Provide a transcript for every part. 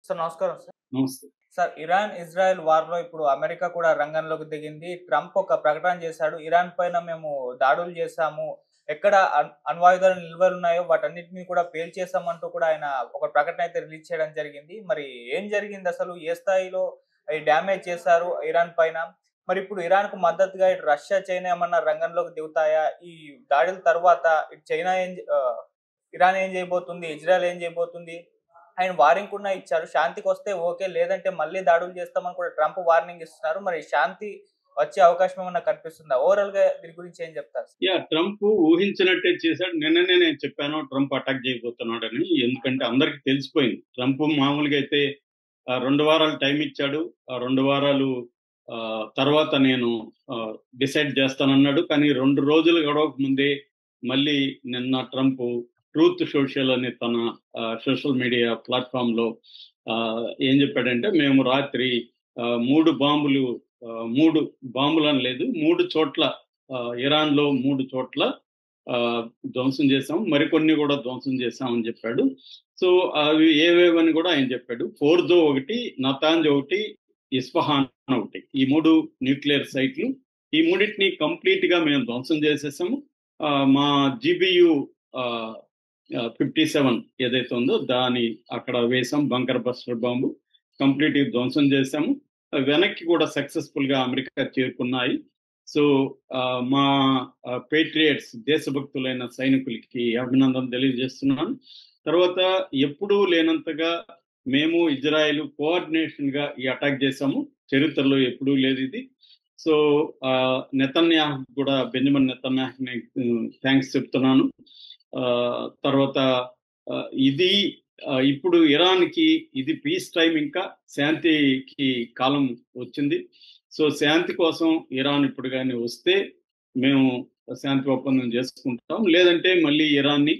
Sir నమస్కారం sir. నమస్తే. Sir Iran, Israel వార్‌లో ఇప్పుడు అమెరికా కూడా రంగంలోకి దిగింది. ట్రంప్ ఒక ప్రకటన చేశాడు. ఇరాన్ పైన మేము దాడులు చేశాము. ఎక్కడ అణ్వాయుధాల నిల్వలున్నాయో వాటన్నిటిని కూడా పేల్చేసామంటూ కూడా ఆయన ఒక ప్రకటన అయితే రిలీజ్ చేయడం జరిగింది. మరి ఏం జరిగిందసలు? ఏ స్థాయిలో ఈ డ్యామేజ్ చేశారు ఇరాన్ పైన? మరి ఇప్పుడు ఇరాన్‌కు మద్దతుగా ఇటు రష్యా, చైనా ఏమన్నా రంగంలోకి దిగుతాయా? ఈ దాడుల తర్వాత ఇటు ఇరాన్ ఏం చేయబోతుంది? ఇజ్రాయెల్ ఏం చేయబోతుంది? ఆయన వార్నింగ్ కూడా ఇచ్చారు. శాంతికొస్తే ఓకే. లేదంటే మళ్ళీ దాడులు చేస్తామని కూడా ట్రంప్ వార్నింగ్ ఇస్తున్నారు. మరి శాంతి వచ్చే అవకాశం ఏమన్నా కనిపిస్తుందా? ఓవరాల్‌గా దీని గురించి ఏం చెప్తారు? ట్రంప్ ఊహించినట్టే చేశాడు. నిన్ననే నేను చెప్పాను ట్రంప్ అటాక్ చేయబోతున్నాడని. ఎందుకంటే అందరికి తెలిసిపోయింది. ట్రంప్ మామూలుగా అయితే 2 వారాలు టైం ఇచ్చాడు. ఆ 2 వారాలు తర్వాత నేను డిసైడ్ చేస్తానన్నాడు. కానీ 2 రోజులు గడవక ముందే మళ్ళీ నిన్న ట్రంప్ ట్రూత్ సోషల్ అనే తన సోషల్ మీడియా ప్లాట్ఫామ్ లో ఏం చెప్పాడంటే, మేము రాత్రి 3 బాంబులని లేదు, 3 చోట్ల ఇరాన్ లో 3 చోట్ల ధ్వంసం చేశాం, మరికొన్ని కూడా ధ్వంసం చేశామని చెప్పాడు. సో అవి ఏవేవని కూడా ఆయన చెప్పాడు. ఫోర్దో ఒకటి, నతాంజ్ ఒకటి, ఇస్ఫహాన్ ఒకటి, ఈ 3 న్యూక్లియర్ సైట్లు. ఈ మూడింటిని కంప్లీట్ గా మేము ధ్వంసం చేసేసాము. మా GBU 57 ఏదైతే ఉందో దాని అక్కడ వేసాం, బంకర్ బస్టర్ బాంబు కంప్లీట్ ధ్వంసం చేశాము. వెనక్కి కూడా సక్సెస్ఫుల్ గా అమెరికా చేరుకున్నాయి. సో మా పేట్రియట్స్ దేశభక్తులైన సైనికులకి అభినందన తెలియజేస్తున్నాను. తర్వాత ఎప్పుడూ లేనంతగా మేము ఇజ్రాయెల్ కోఆర్డినేషన్ గా ఈ అటాక్ చేశాము. చరిత్రలో ఎప్పుడూ లేదు ఇది. సో నెతన్యాహు కూడా, బెంజమిన్ నెతన్యాహుని థ్యాంక్స్ చెప్తున్నాను. తర్వాత ఇది ఇప్పుడు ఇరాన్కి ఇది పీస్ టైం, ఇంకా శాంతికి కాలం వచ్చింది. సో శాంతి కోసం ఇరాన్ ఇప్పుడు కానీ వస్తే మేము శాంతి ఒప్పందం చేసుకుంటాం, లేదంటే మళ్ళీ ఇరాన్ని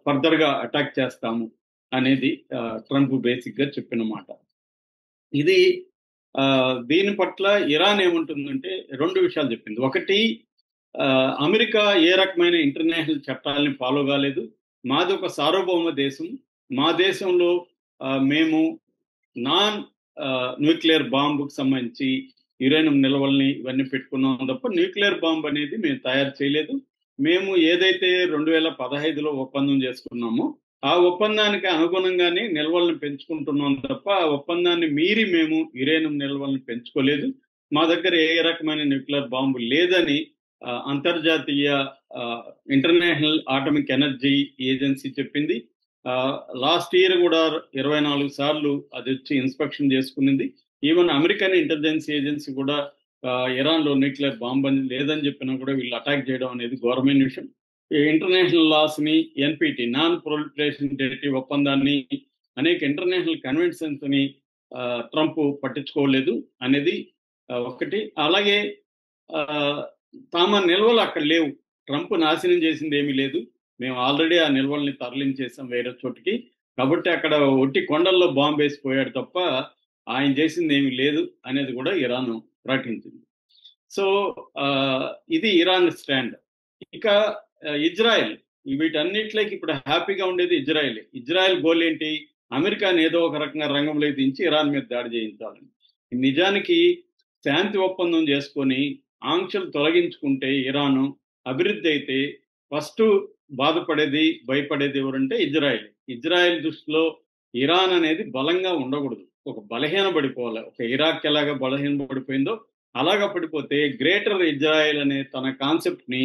ఫర్దర్ గా అటాక్ చేస్తాము అనేది ట్రంప్ బేసిక్ గా చెప్పిన మాట. ఇది దీని పట్ల ఇరాన్ ఏముంటుందంటే 2 విషయాలు చెప్పింది. ఒకటి, అమెరికా ఏ రకమైన ఇంటర్నేషనల్ చట్టాలని ఫాలో కాలేదు. మాది ఒక సార్వభౌమ దేశం. మా దేశంలో మేము నాన్ న్యూక్లియర్ బాంబుకు సంబంధించి యురేనియం నిల్వల్ని ఇవన్నీ పెట్టుకున్నాం తప్ప న్యూక్లియర్ బాంబు అనేది మేము తయారు చేయలేదు. మేము ఏదైతే 2015లో ఒప్పందం చేసుకున్నామో ఆ ఒప్పందానికి అనుగుణంగానే నిల్వలను పెంచుకుంటున్నాం తప్ప ఆ ఒప్పందాన్ని మీరి మేము యురేనియం నిల్వలను పెంచుకోలేదు. మా దగ్గర ఏ రకమైన న్యూక్లియర్ బాంబు లేదని అంతర్జాతీయ ఇంటర్నేషనల్ ఆటమిక్ ఎనర్జీ ఏజెన్సీ చెప్పింది. లాస్ట్ ఇయర్ కూడా 24 సార్లు అది వచ్చి ఇన్స్పెక్షన్ చేసుకునింది. ఈవెన్ అమెరికన్ ఇంటెలిజెన్స్ ఏజెన్సీ కూడా ఇరాన్లో న్యూక్లియర్ బాంబు అని లేదని చెప్పినా కూడా వీళ్ళు అటాక్ చేయడం అనేది ఘోరమైన విషయం. ఇంటర్నేషనల్ లాస్ ని, NPT నాన్ ప్రొలిఫరేషన్ ట్రీటీ ఒప్పందాన్ని, అనేక ఇంటర్నేషనల్ కన్వెన్షన్స్ ని ట్రంప్ పట్టించుకోలేదు అనేది ఒకటి. అలాగే తమ నిల్వలు అక్కడ లేవు. ట్రంప్ నాశనం చేసింది ఏమీ లేదు. మేము ఆల్రెడీ ఆ నిల్వల్ని తరలించేసాం వేరే చోటికి. కాబట్టి అక్కడ ఒట్టి కొండల్లో బాంబు వేసిపోయాడు తప్ప ఆయన చేసింది ఏమీ లేదు అనేది కూడా ఇరాన్ ప్రకటించింది. సో ఇది ఇరాన్ స్టాండ్. ఇక ఇజ్రాయెల్, వీటన్నిటిలోకి ఇప్పుడు హ్యాపీగా ఉండేది ఇజ్రాయెల్. ఇజ్రాయెల్ గోల్ ఏంటి? అమెరికాని ఏదో ఒక రకంగా రంగంలోకి దించి ఇరాన్ మీద దాడి చేయించాలని. నిజానికి శాంతి ఒప్పందం చేసుకొని ఆంక్షలు తొలగించుకుంటే ఇరాను అభివృద్ధి అయితే ఫస్ట్ బాధపడేది, భయపడేది ఎవరంటే ఇజ్రాయెల్. ఇజ్రాయెల్ దృష్టిలో ఇరాన్ అనేది బలంగా ఉండకూడదు, ఒక బలహీన పడిపోవాలి. ఒక ఇరాక్ ఎలాగా బలహీన పడిపోయిందో అలాగా పడిపోతే గ్రేటర్ ఇజ్రాయెల్ అనే తన కాన్సెప్ట్ ని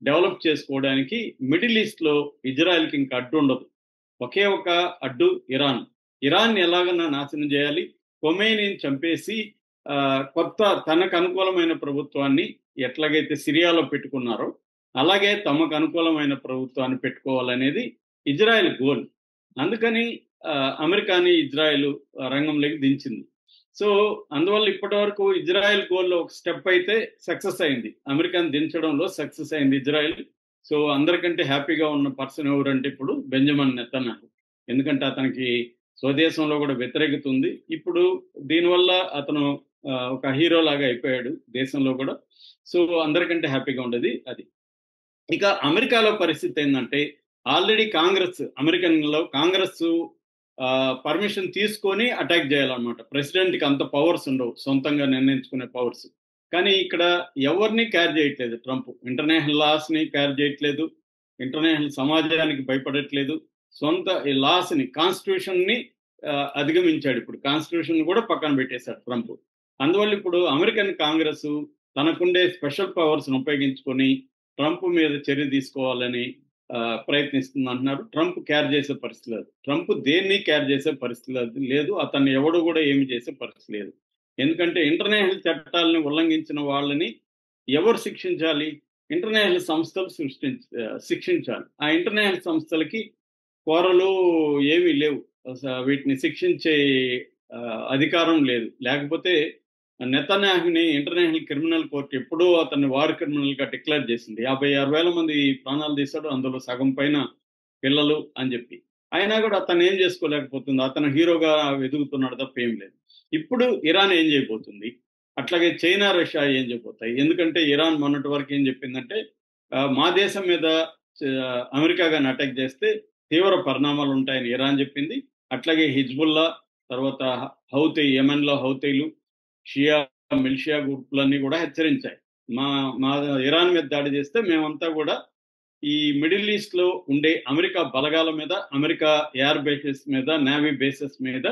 డెవలప్ చేసుకోవడానికి మిడిల్ ఈస్ట్ లో ఇజ్రాయెల్కి ఇంకా అడ్డు ఉండదు. ఒకే ఒక అడ్డు ఇరాన్. ఇరాన్ ఎలాగన్నా నాశనం చేయాలి, ఖొమైనీని చంపేసి కొత్త తనకు అనుకూలమైన ప్రభుత్వాన్ని ఎట్లాగైతే సిరియాలో పెట్టుకున్నారో అలాగే తమకు అనుకూలమైన ప్రభుత్వాన్ని పెట్టుకోవాలనేది ఇజ్రాయెల్ గోల్. అందుకని అమెరికాని ఇజ్రాయెల్ రంగంలోకి దించింది. సో అందువల్ల ఇప్పటి వరకు ఇజ్రాయెల్ గోల్లో ఒక స్టెప్ అయితే సక్సెస్ అయింది. అమెరికాని దించడంలో సక్సెస్ అయింది ఇజ్రాయెల్. సో అందరికంటే హ్యాపీగా ఉన్న పర్సన్ ఎవరంటే ఇప్పుడు బెంజమిన్ నెతన్యాహు. ఎందుకంటే అతనికి స్వదేశంలో కూడా వ్యతిరేకత ఉంది. ఇప్పుడు దీనివల్ల అతను ఒక హీరో లాగా అయిపోయాడు దేశంలో కూడా. సో అందరికంటే హ్యాపీగా ఉండేది అది. ఇక అమెరికాలో పరిస్థితి ఏంటంటే, ఆల్రెడీ అమెరికన్లో కాంగ్రెస్ పర్మిషన్ తీసుకొని అటాక్ చేయాలన్నమాట. ప్రెసిడెంట్కి అంత పవర్స్ ఉండవు, సొంతంగా నిర్ణయించుకునే పవర్స్. కానీ ఇక్కడ ఎవరిని కేర్ చేయట్లేదు ట్రంప్. ఇంటర్నేషనల్ లాస్ని కేర్ చేయట్లేదు, ఇంటర్నేషనల్ సమాజానికి భయపడట్లేదు. సొంత ఈ లాస్ని, కాన్స్టిట్యూషన్ని అధిగమించాడు. ఇప్పుడు కాన్స్టిట్యూషన్ కూడా పక్కన పెట్టేశాడు ట్రంప్. అందువల్ల ఇప్పుడు అమెరికన్ కాంగ్రెస్ తనకుండే స్పెషల్ పవర్స్ను ఉపయోగించుకొని ట్రంప్ మీద చర్య తీసుకోవాలని ప్రయత్నిస్తుంది అంటున్నారు. ట్రంప్ కేర్ చేసే పరిస్థితి లేదు. ట్రంప్ దేన్ని కేర్ చేసే పరిస్థితి లేదు. అతన్ని ఎవడు కూడా ఏమి చేసే పరిస్థితి లేదు. ఎందుకంటే ఇంటర్నేషనల్ చట్టాలను ఉల్లంఘించిన వాళ్ళని ఎవరు శిక్షించాలి? ఇంటర్నేషనల్ సంస్థలు శిక్షించాలి. ఆ ఇంటర్నేషనల్ సంస్థలకి కోరలు ఏమీ లేవు, వీటిని శిక్షించే అధికారం లేదు. లేకపోతే నెతన్యాహుని ఇంటర్నేషనల్ క్రిమినల్ కోర్టు ఎప్పుడూ అతన్ని వార్ క్రిమినల్ గా డిక్లేర్ చేసింది. 56,000 మంది ప్రాణాలు తీశాడు, అందులో సగం పైన పిల్లలు అని చెప్పి. అయినా కూడా అతను ఏం చేసుకోలేకపోతుంది. అతను హీరోగా ఎదుగుతున్నాడు తప్ప ఏం లేదు. ఇప్పుడు ఇరాన్ ఏం చేయబోతుంది, అట్లాగే చైనా, రష్యా ఏం చేయబోతాయి? ఎందుకంటే ఇరాన్ మొన్నటి వరకు ఏం చెప్పిందంటే మా దేశం మీద అమెరికా గాని అటాక్ చేస్తే తీవ్ర పరిణామాలు ఉంటాయని ఇరాన్ చెప్పింది. అట్లాగే హిజ్బుల్లా, తర్వాత హౌతీ, యెమెన్లో హౌతీలు, షియా మిలిషియా గ్రూపులన్నీ కూడా హెచ్చరించాయి. మా ఇరాన్ మీద దాడి చేస్తే మేమంతా కూడా ఈ మిడిల్ ఈస్ట్ లో ఉండే అమెరికా బలగాల మీద, అమెరికా ఎయిర్ బేసెస్ మీద, నేవీ బేసెస్ మీద,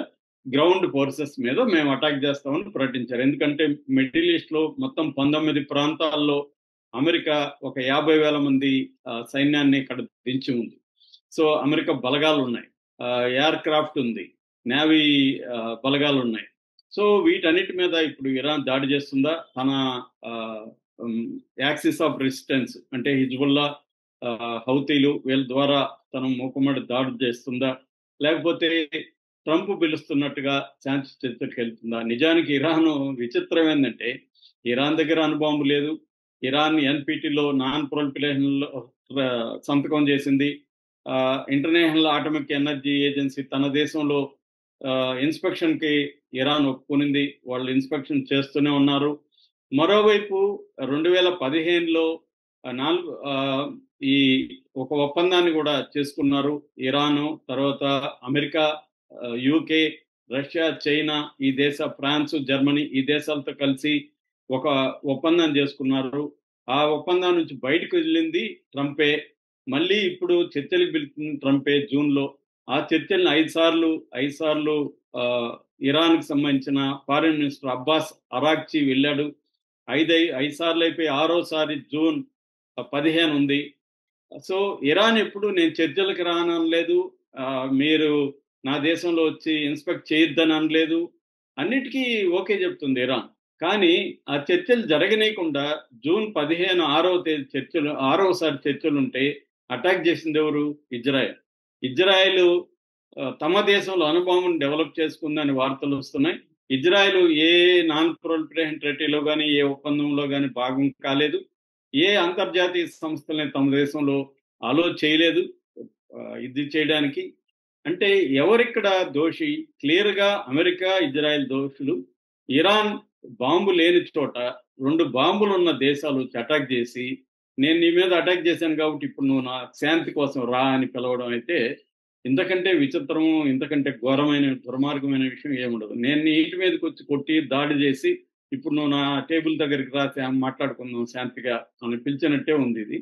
గ్రౌండ్ ఫోర్సెస్ మీద మేము అటాక్ చేస్తామని ప్రకటించారు. ఎందుకంటే మిడిల్ ఈస్ట్ లో మొత్తం 19 ప్రాంతాల్లో అమెరికా ఒక 50,000 మంది సైన్యాన్ని ఇక్కడ దించి ఉంది. సో అమెరికా బలగాలు ఉన్నాయి, ఎయిర్ క్రాఫ్ట్ ఉంది, నేవీ బలగాలు ఉన్నాయి. సో వీటన్నిటి మీద ఇప్పుడు ఇరాన్ దాడి చేస్తుందా? తన యాక్సిస్ ఆఫ్ రెసిస్టెన్స్ అంటే హిజ్బుల్లా, హౌతీలు వీళ్ళ ద్వారా తన మూకుమ్మడి దాడి చేస్తుందా? లేకపోతే ట్రంప్ పిలుస్తున్నట్టుగా శాంతి చర్చలకు వెళ్తుందా? నిజానికి ఇరాన్ విచిత్రం ఏంటంటే ఇరాన్ దగ్గర అణుబాంబు లేదు. ఇరాన్ ఎన్పిటిలో, నాన్ ప్రొలిఫరేషన్లో సంతకం చేసింది. ఇంటర్నేషనల్ అటామిక్ ఎనర్జీ ఏజెన్సీ తన దేశంలో ఇన్స్పెక్షన్ కి ఇరాన్ ఒప్పుకునింది. వాళ్ళు ఇన్స్పెక్షన్ చేస్తూనే ఉన్నారు. మరోవైపు 2015లో ఈ ఒక ఒప్పందాన్ని కూడా చేసుకున్నారు. ఇరాను, తర్వాత అమెరికా, యూకే, రష్యా, చైనా, ఈ దేశ ఫ్రాన్స్, జర్మనీ, ఈ దేశాలతో కలిసి ఒక ఒప్పందం చేసుకున్నారు. ఆ ఒప్పందం నుంచి బయటకు వెళ్ళింది ట్రంపే. మళ్ళీ ఇప్పుడు చర్చలకు పిలుస్తుంది ట్రంపే జూన్లో. ఆ చర్చల్ని 5 సార్లు ఇరాన్కి సంబంధించిన ఫారిన్ మినిస్టర్ అబ్బాస్ అరాక్చి వెళ్ళాడు. 5 సార్లు అయిపోయి 6వసారి జూన్ 15 ఉంది. సో ఇరాన్ ఎప్పుడు నేను చర్చలకు రానలేదు, మీరు నా దేశంలో వచ్చి ఇన్స్పెక్ట్ చేయొద్దని అనలేదు, అన్నిటికీ ఓకే చెప్తుంది ఇరాన్. కానీ ఆ చర్చలు జరగనీయకుండా జూన్ 15 6వసారి చర్చలు ఉంటే అటాక్ చేసింది ఎవరు? ఇజ్రాయెల్ తమ దేశంలో అణుబాంబును డెవలప్ చేసుకుందని వార్తలు వస్తున్నాయి. ఇజ్రాయెల్ ఏ నాన్ ప్రొలిఫరేషన్ ట్రీటీలో కానీ, ఏ ఒప్పందంలో కానీ భాగం కాలేదు. ఏ అంతర్జాతీయ సంస్థలని తమ దేశంలో అలో చేయలేదు ఇది చేయడానికి. అంటే ఎవరిక్కడ దోషి? క్లియర్గా అమెరికా, ఇజ్రాయెల్ దోషులు. ఇరాన్ బాంబు లేని చోట 2 బాంబులు ఉన్న దేశాలు అటాక్ చేసి, నేను నీ మీద అటాక్ చేశాను కాబట్టి ఇప్పుడు నువ్వు నా శాంతి కోసం రా అని పిలవడం అయితే ఇంతకంటే విచిత్రము, ఇంతకంటే ఘోరమైన దుర్మార్గమైన విషయం ఏముండదు. నేను నీ ఇంటి మీదకి వచ్చి కొట్టి దాడి చేసి ఇప్పుడు నువ్వు నా టేబుల్ దగ్గరికి రా, మాట్లాడుకుందాం శాంతిగా అని పిలిచినట్టే ఉంది ఇది.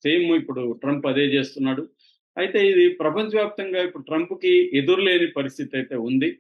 సేమ్ ఇప్పుడు ట్రంప్ అదే చేస్తున్నాడు. అయితే ఇది ప్రపంచవ్యాప్తంగా ఇప్పుడు ట్రంప్కి ఎదురులేని పరిస్థితి అయితే ఉంది.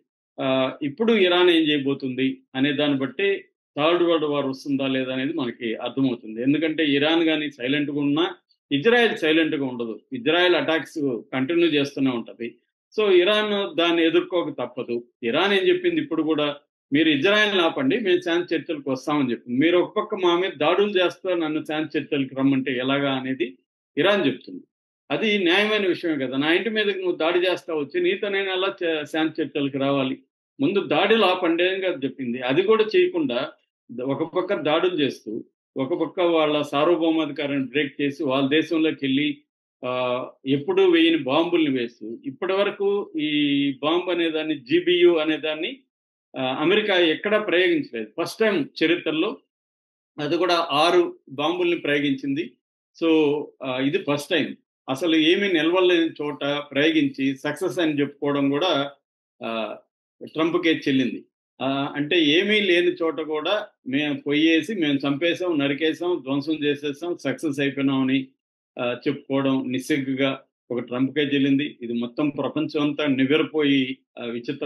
ఇప్పుడు ఇరాన్ ఏం చేయబోతుంది అనే దాన్ని బట్టి థర్డ్ వరల్డ్ వార్ వస్తుందా లేదా అనేది మనకి అర్థమవుతుంది. ఎందుకంటే ఇరాన్ కానీ సైలెంట్గా ఉన్నా ఇజ్రాయెల్ సైలెంట్గా ఉండదు. ఇజ్రాయెల్ అటాక్స్ కంటిన్యూ చేస్తూనే ఉంటుంది. సో ఇరాన్ దాన్ని ఎదుర్కోక తప్పదు. ఇరాన్ ఏం చెప్పింది ఇప్పుడు కూడా, మీరు ఇజ్రాయెల్ని ఆపండి, మేము శాంతి చర్చలకు వస్తామని చెప్పింది. మీరు ఒక పక్క మా మీద దాడులు చేస్తా నన్ను శాంతి చర్చలకు రమ్మంటే ఎలాగా అనేది ఇరాన్ చెప్తుంది. అది న్యాయమైన విషయమే కదా. నా ఇంటి మీదకి నువ్వు దాడి చేస్తా వచ్చి నీతో నేను ఎలా శాంతి చర్చలకు రావాలి? ముందు దాడులు ఆపండి అని చెప్పింది. అది కూడా చేయకుండా ఒక పక్క దాడులు చేస్తూ, ఒక పక్క వాళ్ళ సార్వభౌమాధికారాన్ని బ్రేక్ చేసి వాళ్ళ దేశంలోకి వెళ్ళి ఎప్పుడూ వేయని బాంబుల్ని వేస్తూ, ఇప్పటి వరకు ఈ బాంబు అనేదాన్ని, GBU అనేదాన్ని అమెరికా ఎక్కడా ప్రయోగించలేదు. ఫస్ట్ టైం చరిత్రలో అది కూడా 6 బాంబుల్ని ప్రయోగించింది. సో ఇది ఫస్ట్ టైం. అసలు ఏమీ నిల్వలేని చోట ప్రయోగించి సక్సెస్ అని చెప్పుకోవడం కూడా ట్రంప్కే చెల్లింది. అంటే ఏమీ లేని చోట కూడా మేము పొయ్యేసి మేము చంపేసాం, నరికేసాం, ధ్వంసం చేసేసాం, సక్సెస్ అయిపోయినామని చెప్పుకోవడం నిస్సిగ్గుగా ఒక ట్రంప్కే చెల్లింది. ఇది మొత్తం ప్రపంచం అంతా నివ్వెరపోయి విచిత్ర